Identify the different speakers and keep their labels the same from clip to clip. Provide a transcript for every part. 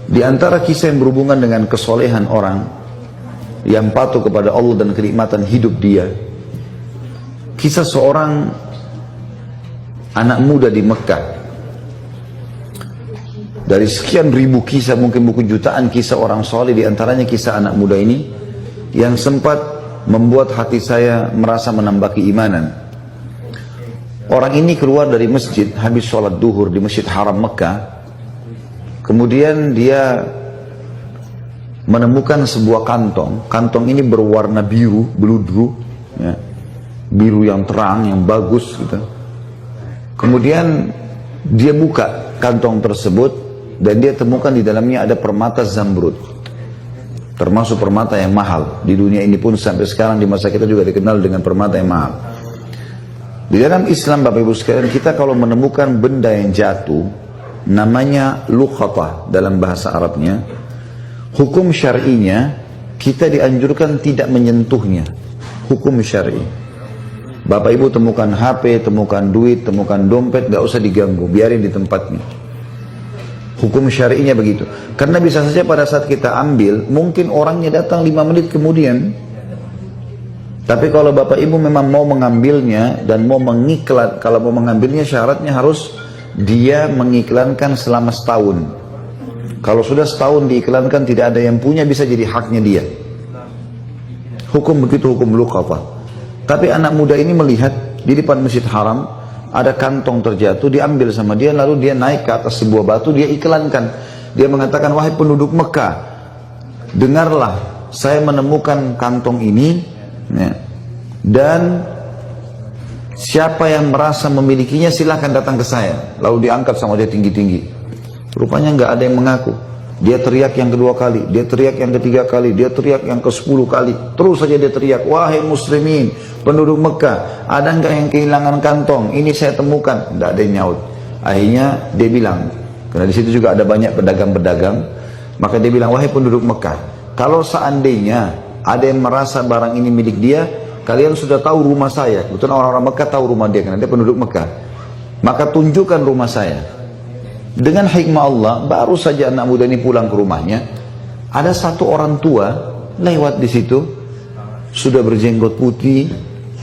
Speaker 1: Di antara kisah yang berhubungan dengan kesolehan orang yang patuh kepada Allah dan kenikmatan hidup dia, kisah seorang anak muda di Mekah. Dari sekian ribu kisah, mungkin buku jutaan kisah orang soleh, di antaranya kisah anak muda ini yang sempat membuat hati saya merasa menambah keimanan. Orang ini keluar dari masjid habis sholat duhur di Masjid Haram Mekah. Kemudian dia menemukan sebuah kantong. Kantong ini berwarna biru, beludru, ya. Biru yang terang, yang bagus gitu. Kemudian dia buka kantong tersebut dan dia temukan di dalamnya ada permata zamrud, termasuk permata yang mahal. Di dunia ini pun sampai sekarang di masa kita juga dikenal dengan permata yang mahal. Di dalam Islam, Bapak Ibu sekalian, kita kalau menemukan benda yang jatuh, namanya luqatah dalam bahasa Arabnya. Hukum syar'inya kita dianjurkan tidak menyentuhnya. Hukum syar'i. Bapak Ibu temukan HP, temukan duit, temukan dompet, gak usah diganggu, biarin di tempatnya. Hukum syar'inya begitu. Karena bisa saja pada saat kita ambil, mungkin orangnya datang 5 menit kemudian. Tapi kalau Bapak Ibu memang mau mengambilnya dan mau mengiklan, kalau mau mengambilnya syaratnya harus dia mengiklankan selama setahun. Kalau sudah setahun diiklankan tidak ada yang punya, bisa jadi haknya dia. Hukum begitu, hukum luqatah. Tapi anak muda ini melihat di depan Masjid Haram ada kantong terjatuh, diambil sama dia, lalu dia naik ke atas sebuah batu, dia iklankan. Dia mengatakan, wahai penduduk Mekah, dengarlah, saya menemukan kantong ini, ya, dan siapa yang merasa memilikinya silahkan datang ke saya. Lalu diangkat sama dia tinggi-tinggi. Rupanya nggak ada yang mengaku. Dia teriak yang kedua kali, dia teriak yang ketiga kali, dia teriak yang ke-10 kali. Terus saja dia teriak, wahai muslimin, penduduk Mekah, ada nggak yang kehilangan kantong? Ini saya temukan. Nggak ada yang nyaut. Akhirnya dia bilang, karena di situ juga ada banyak pedagang-pedagang, maka dia bilang, wahai penduduk Mekah, kalau seandainya ada yang merasa barang ini milik dia, kalian sudah tahu rumah saya. Betul, orang-orang Mekah tahu rumah dia, karena dia penduduk Mekah. Maka tunjukkan rumah saya. Dengan hikmah Allah, baru saja anak muda ini pulang ke rumahnya, ada satu orang tua lewat di situ, sudah berjenggot putih,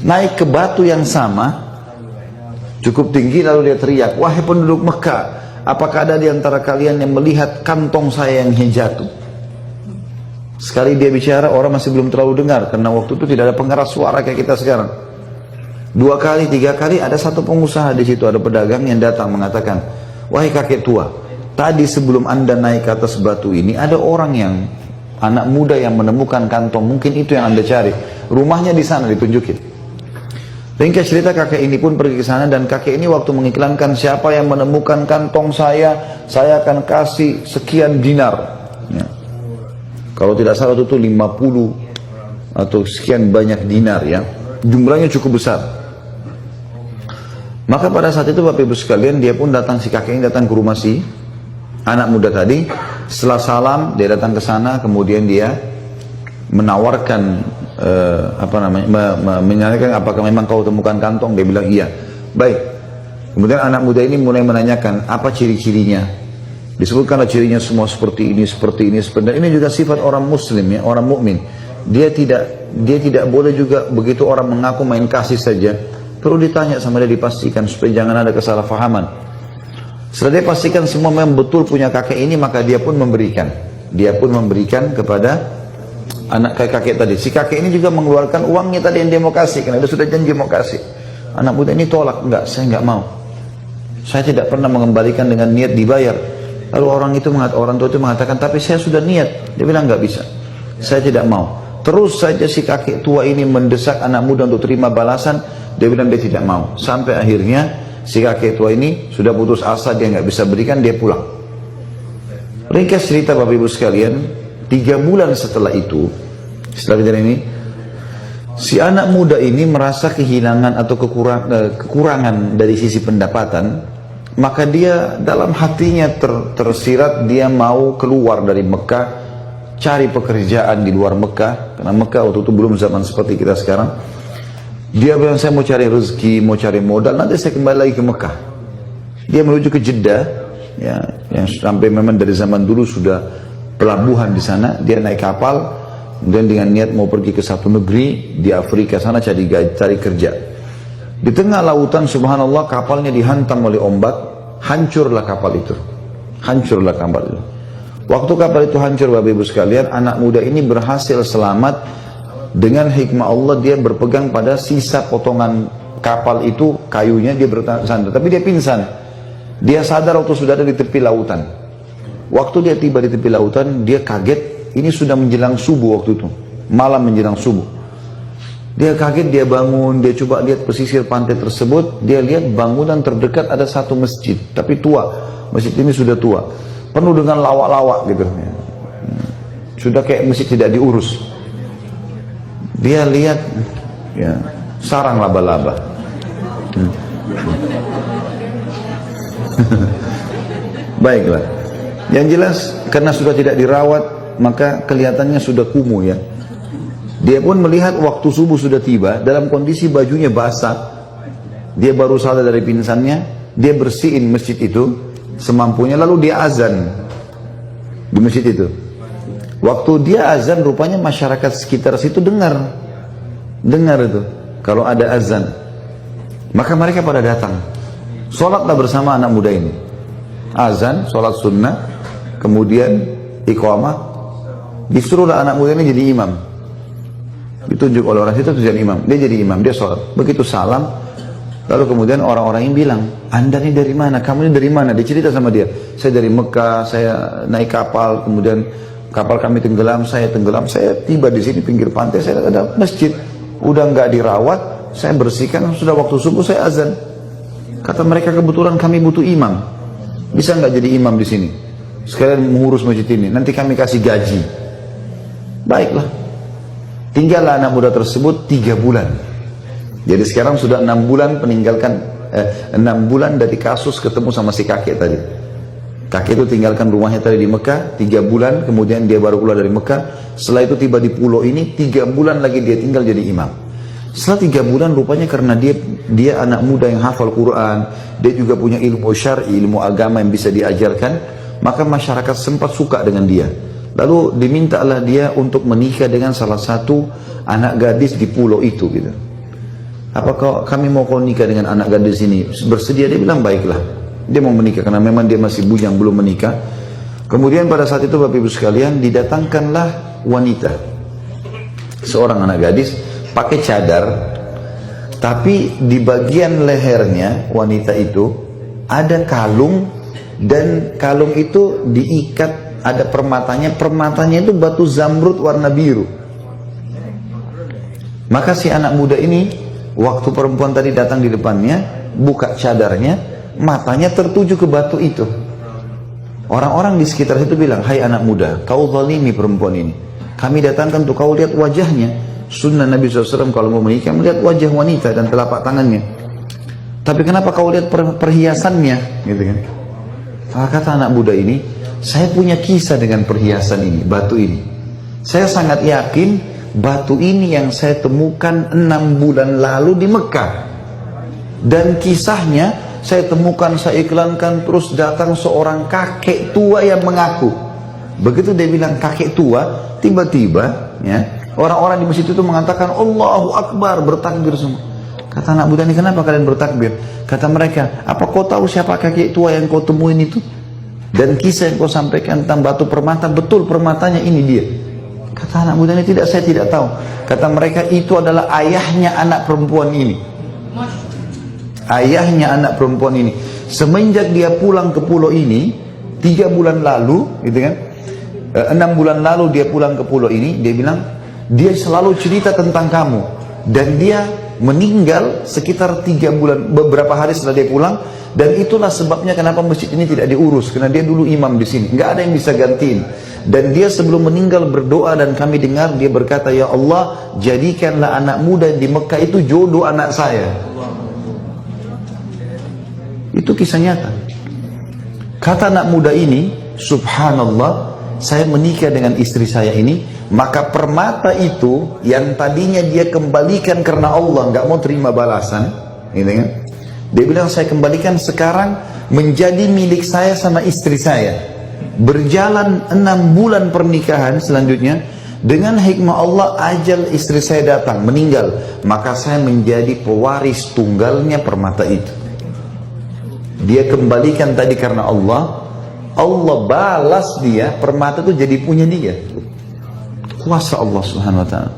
Speaker 1: naik ke batu yang sama, cukup tinggi, lalu dia teriak, wahai penduduk Mekah, apakah ada di antara kalian yang melihat kantong saya yang jatuh? Sekali dia bicara, orang masih belum terlalu dengar, karena waktu itu tidak ada pengeras suara kayak kita sekarang. 2 kali, 3 kali, ada satu pengusaha di situ, ada pedagang yang datang mengatakan, wahai kakek tua, tadi sebelum anda naik ke atas batu ini, ada orang yang, anak muda yang menemukan kantong, mungkin itu yang anda cari. Rumahnya di sana, ditunjukin. Ringkas cerita, kakek ini pun pergi ke sana, dan kakek ini waktu mengiklankan, siapa yang menemukan kantong saya akan kasih sekian dinar. Ya. Kalau tidak salah itu 50 atau sekian banyak dinar, ya. Jumlahnya cukup besar. Maka pada saat itu Bapak Ibu sekalian, dia pun datang, si kakek ini datang ke rumah si anak muda tadi. Setelah salam, dia datang ke sana, kemudian dia menawarkan menanyakan apakah memang kau temukan kantong. Dia bilang iya. Baik. Kemudian anak muda ini mulai menanyakan apa ciri-cirinya. Disebutkanlah cirinya semua seperti ini, seperti ini, seperti ini. Ini juga sifat orang Muslim, ya, orang mukmin. Dia tidak boleh juga begitu orang mengaku main kasih saja. Perlu ditanya sama dia, dipastikan supaya jangan ada kesalahpahaman. Setelah dia pastikan semua memang betul punya kakek ini, maka dia pun memberikan. Dia pun memberikan kepada anak kakek tadi. Si kakek ini juga mengeluarkan uangnya tadi yang dia mau kasih, karena dia sudah janji mau kasih. Anak muda ini tolak, enggak, saya enggak mau. Saya tidak pernah mengembalikan dengan niat dibayar. Lalu orang tua itu mengatakan, tapi saya sudah niat. Dia bilang enggak bisa, saya tidak mau. Terus saja si kakek tua ini mendesak anak muda untuk terima balasan. Dia bilang dia tidak mau. Sampai akhirnya si kakek tua ini sudah putus asa, dia nggak bisa berikan, dia pulang. Ringkas cerita Bapak Ibu sekalian, 3 bulan setelah itu, setelah kejadian ini, si anak muda ini merasa kehilangan atau kekurangan dari sisi pendapatan. Maka dia dalam hatinya tersirat, dia mau keluar dari Mekah, cari pekerjaan di luar Mekah. Karena Mekah waktu itu belum zaman seperti kita sekarang. Dia bilang, saya mau cari rezeki, mau cari modal, nanti saya kembali lagi ke Mekah. Dia menuju ke Jeddah, ya, yang sampai memang dari zaman dulu sudah pelabuhan di sana. Dia naik kapal, kemudian dengan niat mau pergi ke satu negeri di Afrika sana cari kerja. Di tengah lautan, subhanallah, kapalnya dihantam oleh ombak, hancurlah kapal itu. Hancurlah kapal itu. Waktu kapal itu hancur, Bapak Ibu sekalian, anak muda ini berhasil selamat dengan hikmah Allah. Dia berpegang pada sisa potongan kapal itu, kayunya, dia bersandar. Tapi dia pingsan. Dia sadar waktu sudah ada di tepi lautan. Waktu dia tiba di tepi lautan, dia kaget. Ini sudah menjelang subuh waktu itu, malam menjelang subuh. Dia kaget, dia bangun, dia coba lihat pesisir pantai tersebut. Dia lihat bangunan terdekat ada satu masjid, tapi tua. Masjid ini sudah tua, penuh dengan lawak-lawak gitu. Sudah kayak masjid tidak diurus. Dia lihat, ya, sarang laba-laba. Baiklah. Yang jelas karena sudah tidak dirawat, maka kelihatannya sudah kumuh ya. Dia pun melihat waktu subuh sudah tiba dalam kondisi bajunya basah. Dia baru sadar dari pingsannya, dia bersihin masjid itu semampunya, lalu dia azan di masjid itu. Waktu dia azan, rupanya masyarakat sekitar situ dengar itu kalau ada azan. Maka mereka pada datang, sholatlah bersama anak muda ini. Azan, sholat sunnah, kemudian iqamah, disuruhlah anak muda ini jadi imam. Ditunjuk oleh orang situ jadi imam. Dia jadi imam, dia sholat. Begitu salam, lalu kemudian orang-orang yang bilang, Anda ini dari mana? Kamu ini dari mana? Dia cerita sama dia, saya dari Mekah, saya naik kapal, kemudian kapal kami tenggelam, saya tiba di sini pinggir pantai, saya ada masjid, udah nggak dirawat, saya bersihkan, sudah waktu subuh saya azan. Kata mereka, kebetulan kami butuh imam, bisa nggak jadi imam di sini? Sekalian mengurus masjid ini, nanti kami kasih gaji. Baiklah. Tinggallah anak muda tersebut 3 bulan. Jadi sekarang sudah 6 bulan peninggalkan 6 bulan dari kasus ketemu sama si kakek tadi. Kakek itu tinggalkan rumahnya tadi di Mekah 3 bulan, kemudian dia baru keluar dari Mekah. Setelah itu tiba di pulau ini, 3 bulan lagi dia tinggal jadi imam. Setelah 3 bulan, rupanya karena dia anak muda yang hafal Quran, dia juga punya ilmu syar'i, ilmu agama yang bisa diajarkan, maka masyarakat sempat suka dengan dia. Lalu dimintalah dia untuk menikah dengan salah satu anak gadis di pulau itu gitu. Apakah kami mau kau nikah dengan anak gadis ini? Bersedia? Dia bilang baiklah. Dia mau menikah karena memang dia masih bujang belum menikah. Kemudian pada saat itu Bapak Ibu sekalian, didatangkanlah wanita, seorang anak gadis pakai cadar, tapi di bagian lehernya wanita itu ada kalung, dan kalung itu diikat, ada permatanya itu batu zamrud warna biru. Maka si anak muda ini, waktu perempuan tadi datang di depannya, buka cadarnya, matanya tertuju ke batu itu. Orang-orang di sekitar situ bilang, hai anak muda, kau zalimi perempuan ini. Kami datangkan untuk kau lihat wajahnya. Sunnah Nabi SAW kalau mau menikah, melihat wajah wanita dan telapak tangannya. Tapi kenapa kau lihat perhiasannya? Gitu kan. Kata anak muda ini, saya punya kisah dengan perhiasan ini, batu ini. Saya sangat yakin batu ini yang saya temukan 6 bulan lalu di Mekah. Dan kisahnya saya temukan, saya iklankan, terus datang seorang kakek tua yang mengaku. Begitu dia bilang kakek tua, tiba-tiba ya, orang-orang di masjid itu mengatakan Allahu Akbar, bertakbir semua. Kata anak muda ini, kenapa kalian bertakbir? Kata mereka, apa kau tahu siapa kakek tua yang kau temuin itu? Dan kisah yang kau sampaikan tentang batu permata, betul permatanya ini dia. Kata anak muda ini, tidak, saya tidak tahu. Kata mereka, itu adalah ayahnya anak perempuan ini. Ayahnya anak perempuan ini. Semenjak dia pulang ke pulau ini 3 bulan lalu, gitu kan, 6 bulan lalu dia pulang ke pulau ini, dia bilang dia selalu cerita tentang kamu. Dan dia meninggal sekitar 3 bulan, beberapa hari setelah dia pulang. Dan itulah sebabnya kenapa masjid ini tidak diurus, karena dia dulu imam di sini, nggak ada yang bisa gantiin. Dan dia sebelum meninggal berdoa, dan kami dengar dia berkata, ya Allah, jadikanlah anak muda di Mekah itu jodoh anak saya. Itu kisah nyata. Kata anak muda ini, subhanallah, saya menikah dengan istri saya ini, maka permata itu yang tadinya dia kembalikan karena Allah nggak mau terima balasan, gitu kan? Dia bilang, saya kembalikan sekarang menjadi milik saya sama istri saya. Berjalan 6 bulan pernikahan selanjutnya, dengan hikmah Allah ajal istri saya datang, meninggal. Maka saya menjadi pewaris tunggalnya permata itu. Dia kembalikan tadi karena Allah balas dia, permata itu jadi punya dia. Kuasa Allah Subhanahu wa ta'ala.